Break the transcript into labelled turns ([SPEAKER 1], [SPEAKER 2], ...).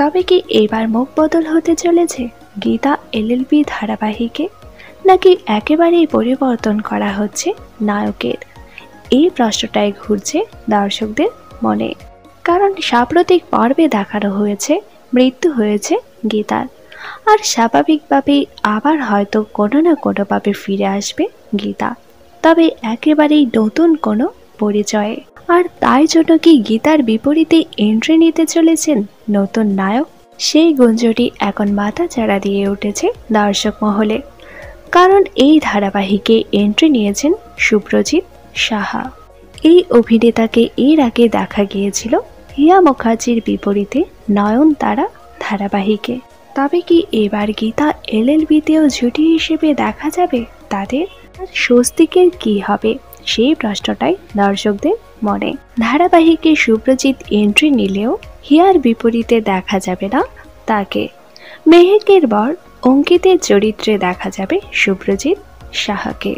[SPEAKER 1] তবে কি এবার মুখ বদল হতে চলেছে গীতা এলএলবি ধারাবাহিকে, নাকি একেবারেই পরিবর্তন করা হচ্ছে নায়কের? এই প্রশ্নটাই ঘুরছে দর্শকদের মনে। কারণ সাম্প্রতিক পর্বে দেখানো হয়েছে মৃত্যু হয়েছে গীতার, আর স্বাভাবিকভাবেই আবার হয়তো কোনো না কোনোভাবে ফিরে আসবে গীতা, তবে একেবারেই নতুন কোনো পরিচয়ে। আর তাই জন্য কি গীতার বিপরীতে এন্ট্রি নিতে চলেছেন নতুন নায়ক? সেই গুঞ্জনটি এখন মাথাচাড়া দিয়ে উঠেছে দর্শক মহলে। কারণ এই ধারাবাহিকে এন্ট্রি নিয়েছেন শুভ্রজিৎ সাহা। এই অভিনেতাকে এর আগে দেখা গিয়েছিল হিয়া মুখার্জির বিপরীতে নয়নতারা ধারাবাহিকে। তবে কি এবার গীতা এলএলবিতেও জুটি হিসেবে দেখা যাবে তাদের? আর স্বস্তিকের কি হবে সেই প্রশ্নটাই দর্শকদের মনে। ধারাবাহিকে শুভ্রজিৎ এন্ট্রি নিলেও হিয়ার বিপরীতে দেখা যাবে না তাকে। মেহেকের বর অঙ্কিতের চরিত্রে দেখা যাবে শুভ্রজিৎ সাহাকে।